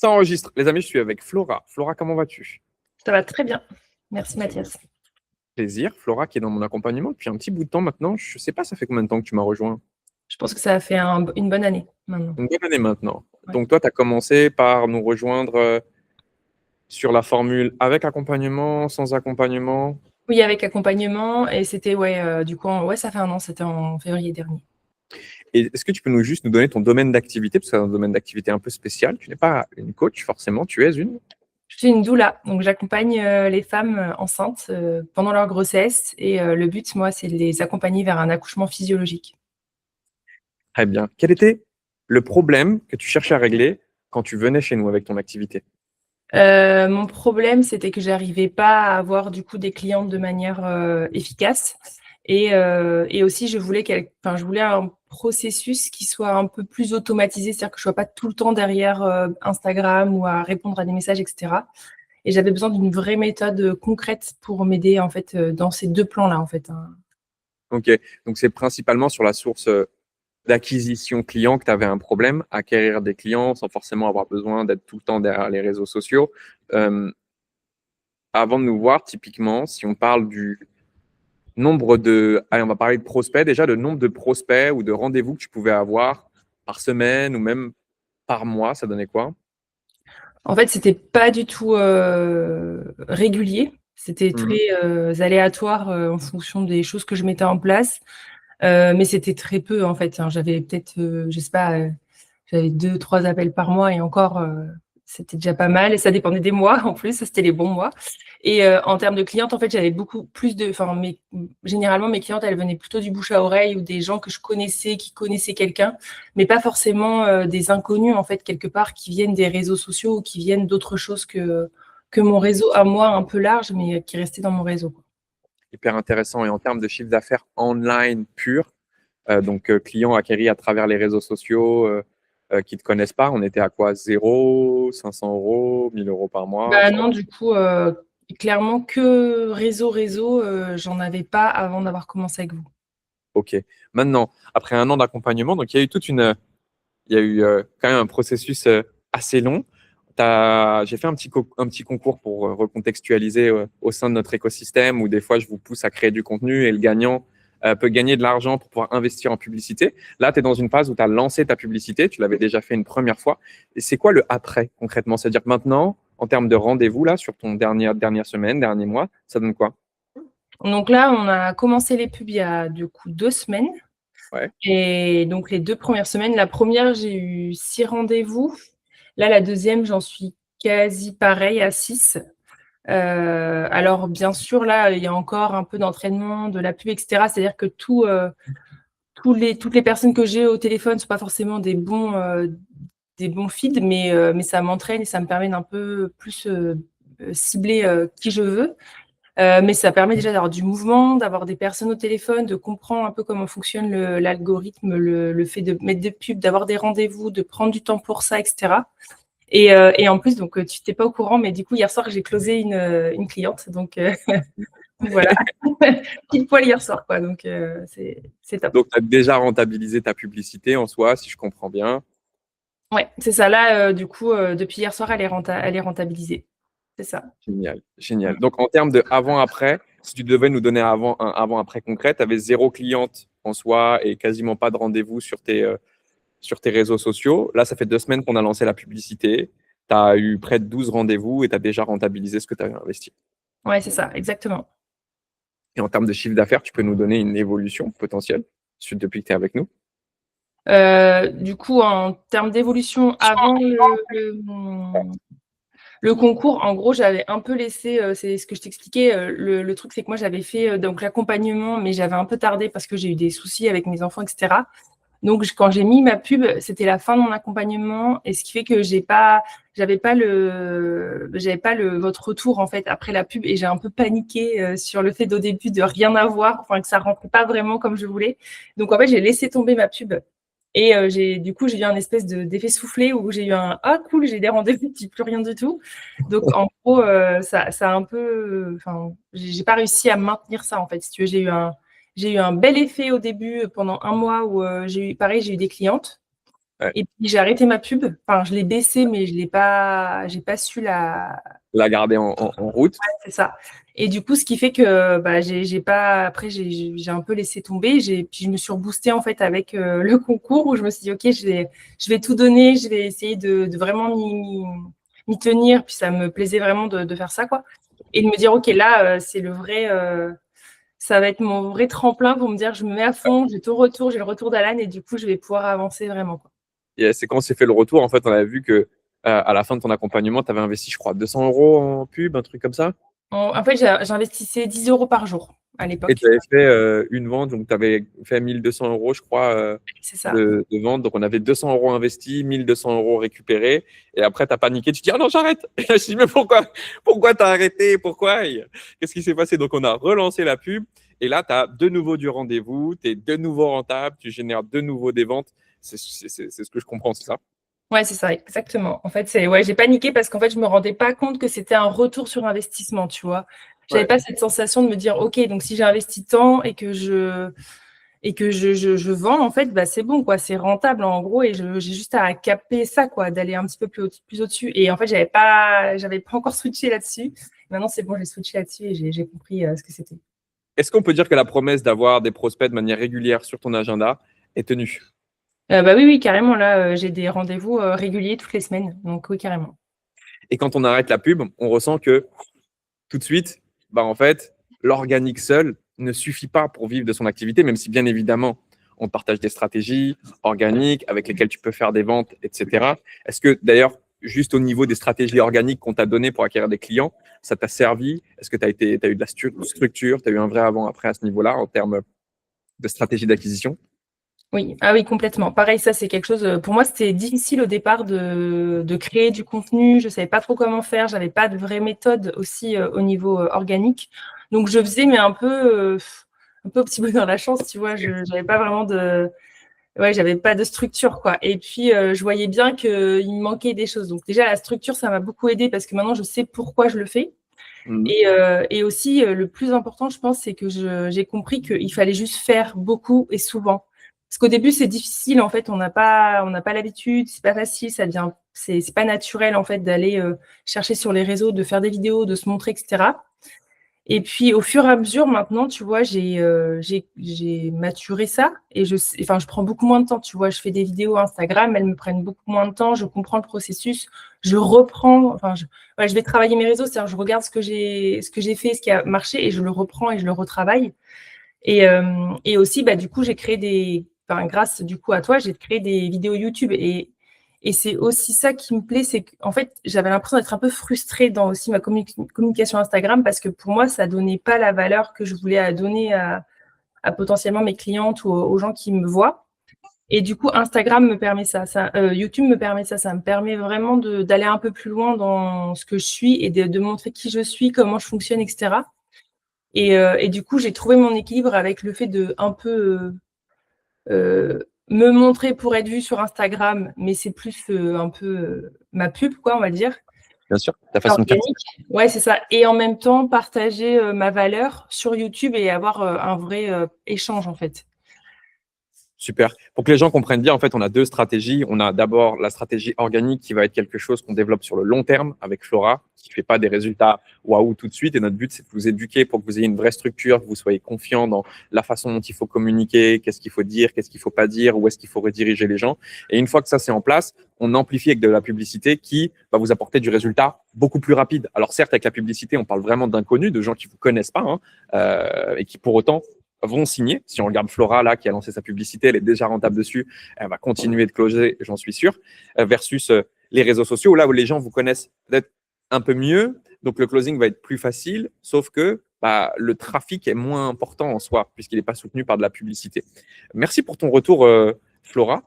Ça enregistre. Les amis, je suis avec Flora. Flora, comment vas-tu? Ça va très bien. Merci Mathias. Plaisir. Flora qui est dans mon accompagnement depuis un petit bout de temps maintenant. Je sais pas, ça fait combien de temps que tu m'as rejoint? Je pense que ça a fait une bonne année maintenant. Une bonne année maintenant. Ouais. Donc toi, tu as commencé par nous rejoindre sur la formule avec accompagnement, sans accompagnement. Oui, avec accompagnement et c'était du coup ça fait un an, c'était en février dernier. Et est-ce que tu peux juste nous donner ton domaine d'activité? Parce que c'est un domaine d'activité un peu spécial. Tu n'es pas une coach forcément, tu es une. Je suis une doula, donc j'accompagne les femmes enceintes pendant leur grossesse et le but, moi, c'est de les accompagner vers un accouchement physiologique. Très bien. Quel était le problème que tu cherchais à régler quand tu venais chez nous avec ton activité? Mon problème, c'était que j'arrivais pas à avoir du coup des clientes de manière efficace et aussi je voulais je voulais un processus qui soit un peu plus automatisé, c'est-à-dire que je sois pas tout le temps derrière Instagram ou à répondre à des messages, et cetera. Et j'avais besoin d'une vraie méthode concrète pour m'aider en fait dans ces 2 plans-là en fait, hein. Ok, donc c'est principalement sur la source d'acquisition client que tu avais un problème, acquérir des clients sans forcément avoir besoin d'être tout le temps derrière les réseaux sociaux. Euh, Avant de nous voir, typiquement, si on parle du nombre de... Allez, on va parler de prospects, déjà le nombre de prospects ou de rendez-vous que tu pouvais avoir par semaine ou même par mois, ça donnait quoi? En fait, c'était pas du tout régulier. C'était Mhm. très aléatoire en fonction des choses que je mettais en place. Mais c'était très peu en fait, hein. J'avais peut-être, je sais pas, j'avais 2-3 appels par mois et encore, c'était déjà pas mal et ça dépendait des mois en plus, ça c'était les bons mois et en termes de clientes, en fait, j'avais beaucoup plus de généralement mes clientes, elles venaient plutôt du bouche à oreille ou des gens que je connaissais, qui connaissaient quelqu'un, mais pas forcément, des inconnus en fait quelque part qui viennent des réseaux sociaux ou qui viennent d'autre chose que mon réseau à moi un peu large, mais qui restait dans mon réseau, quoi. Hyper intéressant. Et en termes de chiffre d'affaires online pur, donc clients acquéris à travers les réseaux sociaux qui ne te connaissent pas, on était à quoi? 0, 500 euros, 1000 euros par mois? Bah non, du coup, clairement que réseau, j'en avais pas avant d'avoir commencé avec vous. Ok. Maintenant, après un an d'accompagnement, donc il y a eu il y a eu quand même un processus assez long. J'ai fait un petit concours pour recontextualiser au sein de notre écosystème où des fois je vous pousse à créer du contenu et le gagnant peut gagner de l'argent pour pouvoir investir en publicité. Là, tu es dans une phase où tu as lancé ta publicité, tu l'avais déjà fait une première fois. Et c'est quoi le après concrètement? C'est-à-dire que maintenant, en termes de rendez-vous, là, sur ton dernière semaine, dernier mois, ça donne quoi? Donc là, on a commencé les pubs il y a du coup 2 semaines Ouais. et donc les 2 premières semaines, la première j'ai eu 6 rendez-vous. Là, la deuxième, j'en suis quasi pareil à 6. Alors bien sûr, là, il y a encore un peu d'entraînement, de la pub et cetera. C'est-à-dire que toutes les personnes que j'ai au téléphone sont pas forcément des bons feeds, mais ça m'entraîne et ça me permet d'un peu plus cibler qui je veux. Mais ça permet déjà d'avoir du mouvement, d'avoir des personnes au téléphone, de comprendre un peu comment fonctionne l'algorithme, le fait de mettre des pubs, d'avoir des rendez-vous, de prendre du temps pour ça, etc. Et en plus, donc tu n'étais pas au courant, mais du coup, hier soir, j'ai closé une cliente. Donc voilà, pile poil hier soir, quoi. Donc c'est top. Donc, tu as déjà rentabilisé ta publicité en soi, si je comprends bien. Ouais, c'est ça. Là, du coup, depuis hier soir, elle est rentabilisée. C'est ça. Génial, génial. Donc, en termes de avant-après, si tu devais nous donner un avant-après concret, tu avais 0 cliente en soi et quasiment pas de rendez-vous sur tes réseaux sociaux. Là, ça fait 2 semaines qu'on a lancé la publicité. Tu as eu près de 12 rendez-vous et tu as déjà rentabilisé ce que tu avais investi. Ouais, c'est ça, exactement. Et en termes de chiffre d'affaires, tu peux nous donner une évolution potentielle depuis que tu es avec nous? Du coup, en termes d'évolution, avant le concours, en gros, j'avais un peu laissé, c'est ce que je t'expliquais, le truc, c'est que moi, j'avais fait, donc l'accompagnement, mais j'avais un peu tardé parce que j'ai eu des soucis avec mes enfants et cetera. Donc quand j'ai mis ma pub, c'était la fin de mon accompagnement et ce qui fait que j'avais pas votre retour, en fait, après la pub et j'ai un peu paniqué, sur le fait, au début, de rien avoir, enfin, que ça rentrait pas vraiment comme je voulais. Donc en fait, j'ai laissé tomber ma pub et du coup, j'ai eu un espèce d'effet soufflé où j'ai eu un: «Ah cool, j'ai des rendez-vous», puis plus rien du tout. Donc en gros, ça a un peu, enfin, j'ai pas réussi à maintenir ça, en fait, si tu veux. J'ai eu un bel effet au début, pendant un mois où, j'ai eu des clientes Ouais. Et puis j'ai arrêté ma pub. Enfin, je l'ai baissée, mais j'ai pas su la. La garder en route. C'est ça. Et du coup, ce qui fait que bah, j'ai pas. Après, j'ai un peu laissé tomber. Puis je me suis reboostée en fait avec le concours où je me suis dit, ok, je vais tout donner, je vais essayer de vraiment m'y tenir. Puis ça me plaisait vraiment de faire ça, quoi. Et de me dire, ok, là, c'est le vrai. Ça va être mon vrai tremplin pour me dire, je me mets à fond, j'ai tout retour, j'ai le retour d'Alan et du coup, je vais pouvoir avancer vraiment, quoi. Et c'est quand on s'est fait le retour, en fait, on avait vu que à la fin de ton accompagnement, tu avais investi, je crois, 200 euros en pub, un truc comme ça. En fait, j'investissais 10 euros par jour à Et tu l'époque. avais fait une vente, donc tu avais fait 1200 euros, je crois, C'est ça. de vente. Donc on avait 200 euros investis, 1200 euros récupérés. Et après, tu as paniqué, tu te dis, ah non, j'arrête. Et là, je dis, mais pourquoi tu as arrêté? Pourquoi? Qu'est-ce qui s'est passé? Donc on a relancé la pub. Et là, tu as de nouveau du rendez-vous, tu es de nouveau rentable, tu génères de nouveau des ventes. C'est ce que je comprends, c'est ça? Ouais, c'est ça, exactement. En fait, ouais, j'ai paniqué parce qu'en fait, je me rendais pas compte que c'était un retour sur investissement, tu vois. J'avais Ouais. pas cette sensation de me dire, OK, donc si j'ai investi tant et que je vends, en fait, bah, c'est bon, quoi, c'est rentable en gros, et j'ai juste à capter ça, quoi, d'aller un petit peu plus au-dessus. Et en fait, j'avais pas encore switché là-dessus. Maintenant, c'est bon, j'ai switché là-dessus et j'ai compris ce que c'était. Est-ce qu'on peut dire que la promesse d'avoir des prospects de manière régulière sur ton agenda est tenue? Bah oui, oui, carrément. Là, j'ai des rendez-vous réguliers toutes les semaines. Donc oui, carrément. Et quand on arrête la pub, on ressent que tout de suite, bah en fait, l'organique seul ne suffit pas pour vivre de son activité, même si bien évidemment, on partage des stratégies organiques avec lesquelles tu peux faire des ventes, etc. Est-ce que d'ailleurs, juste au niveau des stratégies organiques qu'on t'a données pour acquérir des clients, ça t'a servi? Est-ce que tu as eu de la structure, tu as eu un vrai avant-après à ce niveau-là en termes de stratégie d'acquisition? Oui, ah oui, complètement. Pareil, ça, c'est quelque chose. Pour moi, c'était difficile au départ de créer du contenu. Je savais pas trop comment faire. J'avais pas de vraie méthode aussi au niveau organique. Donc, je faisais, mais un peu au petit bonheur la chance, tu vois. Je n'avais pas vraiment ouais, j'avais pas de structure, quoi. Et puis, je voyais bien qu'il me manquait des choses. Donc, déjà, la structure, ça m'a beaucoup aidé parce que maintenant, je sais pourquoi je le fais. Mhm. Et aussi, le plus important, je pense, c'est que j'ai compris qu'il fallait juste faire beaucoup et souvent. Parce qu'au début, c'est difficile, en fait, on n'a pas l'habitude, c'est pas facile, c'est pas naturel, en fait, d'aller chercher sur les réseaux, de faire des vidéos, de se montrer, etc. Et puis, au fur et à mesure, maintenant, tu vois, j'ai maturé ça et enfin, je prends beaucoup moins de temps, tu vois. Je fais des vidéos Instagram, elles me prennent beaucoup moins de temps, je comprends le processus, je reprends, enfin, ouais, je vais travailler mes réseaux, c'est-à-dire je regarde ce que j'ai fait, ce qui a marché et je le reprends et je le retravaille. Et aussi, bah, du coup, enfin, grâce du coup à toi, j'ai créé des vidéos YouTube et c'est aussi ça qui me plaît, c'est qu'en fait, j'avais l'impression d'être un peu frustrée dans aussi ma communication Instagram parce que pour moi, ça donnait pas la valeur que je voulais donner à potentiellement mes clientes ou aux gens qui me voient. Et du coup, Instagram me permet YouTube me permet ça. Ça me permet vraiment d'aller un peu plus loin dans ce que je suis et de montrer qui je suis, comment je fonctionne, etc. Et du coup, j'ai trouvé mon équilibre avec le fait de un peu me montrer pour être vue sur Instagram, mais c'est plus un peu ma pub, quoi, on va dire. Bien sûr, ta façon de faire. Organique. Ouais, c'est ça. Et en même temps, partager ma valeur sur YouTube et avoir un vrai échange, en fait. Super. Pour que les gens comprennent bien, en fait, on a deux stratégies. On a d'abord la stratégie organique qui va être quelque chose qu'on développe sur le long terme avec Flora, qui ne fait pas des résultats waouh tout de suite. Et notre but, c'est de vous éduquer pour que vous ayez une vraie structure, que vous soyez confiant dans la façon dont il faut communiquer, qu'est-ce qu'il faut dire, qu'est-ce qu'il ne faut pas dire, où est-ce qu'il faut rediriger les gens. Et une fois que ça, c'est en place, on amplifie avec de la publicité qui va vous apporter du résultat beaucoup plus rapide. Alors certes, avec la publicité, on parle vraiment d'inconnus, de gens qui ne vous connaissent pas hein, et qui pour autant vont signer. Si on regarde Flora, là, qui a lancé sa publicité, elle est déjà rentable dessus. Elle va continuer de closer, j'en suis sûr. Versus les réseaux sociaux, là où les gens vous connaissent peut-être un peu mieux. Donc, le closing va être plus facile, sauf que bah, le trafic est moins important en soi, puisqu'il n'est pas soutenu par de la publicité. Merci pour ton retour, Flora.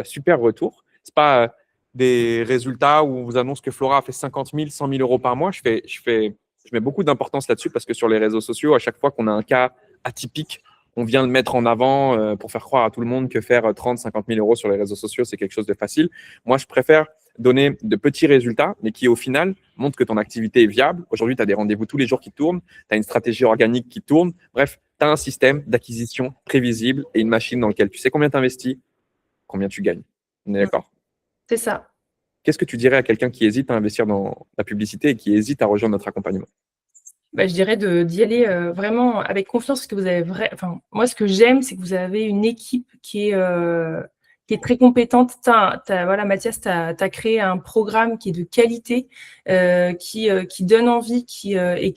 Super retour. Ce n'est pas des résultats où on vous annonce que Flora a fait 50 000, 100 000 euros par mois. Je mets beaucoup d'importance là-dessus parce que sur les réseaux sociaux, à chaque fois qu'on a un cas atypique, on vient le mettre en avant pour faire croire à tout le monde que faire 30, 50 000 euros sur les réseaux sociaux, c'est quelque chose de facile. Moi, je préfère donner de petits résultats, mais qui au final montrent que ton activité est viable. Aujourd'hui, tu as des rendez-vous tous les jours qui tournent, tu as une stratégie organique qui tourne. Bref, tu as un système d'acquisition prévisible et une machine dans laquelle tu sais combien tu investis, combien tu gagnes. On est d'accord? C'est ça. Qu'est-ce que tu dirais à quelqu'un qui hésite à investir dans la publicité et qui hésite à rejoindre notre accompagnement? Bah, je dirais d'y aller vraiment avec confiance parce que vous avez enfin, moi, ce que j'aime, c'est que vous avez une équipe qui est très compétente. Voilà, Mathias, tu as créé un programme qui est de qualité, qui donne envie, et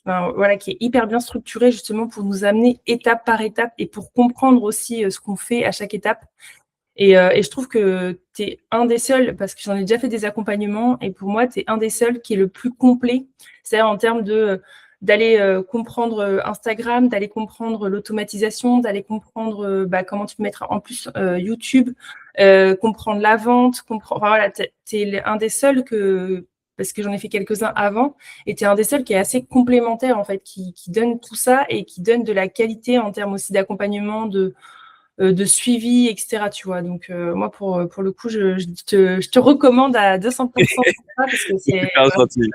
enfin, voilà, qui est hyper bien structuré justement pour nous amener étape par étape et pour comprendre aussi ce qu'on fait à chaque étape. Et je trouve que tu es un des seuls, parce que j'en ai déjà fait des accompagnements, et pour moi, tu es un des seuls qui est le plus complet. C'est-à-dire en termes d'aller comprendre Instagram, d'aller comprendre l'automatisation, d'aller comprendre comment tu peux mettre en plus YouTube, comprendre la vente, enfin, voilà, tu es un des seuls parce que j'en ai fait quelques-uns avant, et tu es un des seuls qui est assez complémentaire, en fait, qui donne tout ça et qui donne de la qualité en termes aussi d'accompagnement, de suivi, etc. Tu vois. Donc, moi, pour le coup, je te recommande à 200% pour ça, parce que C'est super gentil.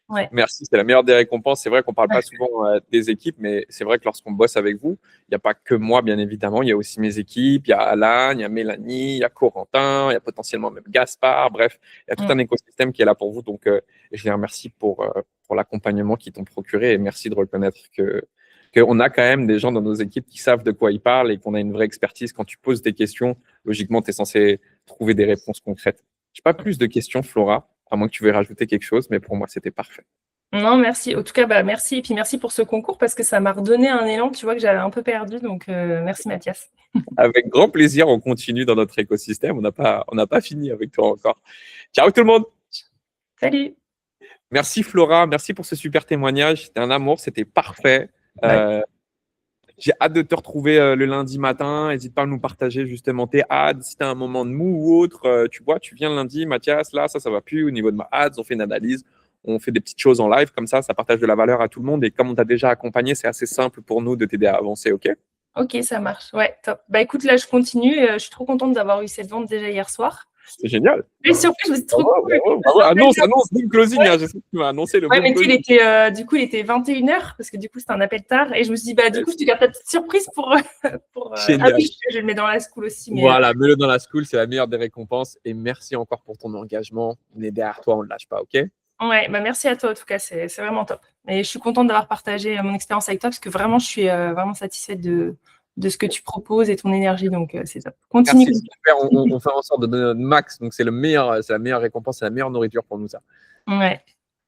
ouais. Merci, c'est la meilleure des récompenses. C'est vrai qu'on ne parle Ouais. pas souvent des équipes, mais c'est vrai que lorsqu'on bosse avec vous, il n'y a pas que moi, bien évidemment. Il y a aussi mes équipes. Il y a Alan, il y a Mélanie, il y a Corentin, il y a potentiellement même Gaspard. Bref, il y a tout un écosystème qui est là pour vous. Donc, je les remercie pour l'accompagnement qu'ils t'ont procuré et merci de reconnaître qu'on a quand même des gens dans nos équipes qui savent de quoi ils parlent et qu'on a une vraie expertise. Quand tu poses des questions, logiquement, tu es censé trouver des réponses concrètes. Je n'ai pas plus de questions, Flora, à moins que tu veuilles rajouter quelque chose, mais pour moi, c'était parfait. Non, merci. En tout cas, bah, merci. Et puis, merci pour ce concours parce que ça m'a redonné un élan, tu vois, que j'avais un peu perdu. Donc, merci, Mathias. Avec grand plaisir, on continue dans notre écosystème. On n'a pas fini avec toi encore. Ciao tout le monde. Salut. Merci Flora, merci pour ce super témoignage. C'était un amour, c'était parfait. Ouais. J'ai hâte de te retrouver le lundi matin. N'hésite pas à nous partager justement tes ads. Si tu as un moment de mou ou autre, tu vois, tu viens le lundi, Mathias, là, ça va plus au niveau de ma ads. On fait une analyse, on fait des petites choses en live. Comme ça partage de la valeur à tout le monde. Et comme on t'a déjà accompagné, c'est assez simple pour nous de t'aider à avancer, OK? Ok, ça marche. Ouais, top. Bah, écoute, là, je continue. Je suis trop contente d'avoir eu cette vente déjà hier soir. C'est génial. Je suis surprise, je me suis trop Bravo, cool. bravo, bravo. Annonce, boom closing. Ouais. Hein. Je sais que tu m'as annoncé le Ouais, boom mais tu sais, closing. du coup, il était 21h parce que du coup, c'était un appel tard. Et je me suis dit, bah, du coup, je te garde ta petite surprise pour. Ah Génial. oui, je le mets dans la school aussi. Mais, Voilà, mets-le dans la school, c'est la meilleure des récompenses. Et merci encore pour ton engagement. On est derrière toi, on ne lâche pas, OK? ouais, bah, merci à toi en tout cas, c'est vraiment top. Et je suis contente d'avoir partagé mon expérience avec toi parce que vraiment, je suis vraiment satisfaite de ce que tu proposes et ton énergie. Donc, c'est top. Continue Merci, comme c'est super. On fait en sorte de donner notre max. Donc, c'est la meilleure récompense, c'est la meilleure nourriture pour nous, ça. ça. Ouais,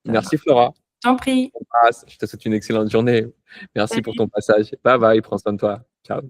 ça marche. Merci, Flora. T'en prie. Je te souhaite une excellente journée. Merci pour Salut. ton passage. Bye bye, prends soin de toi. Ciao.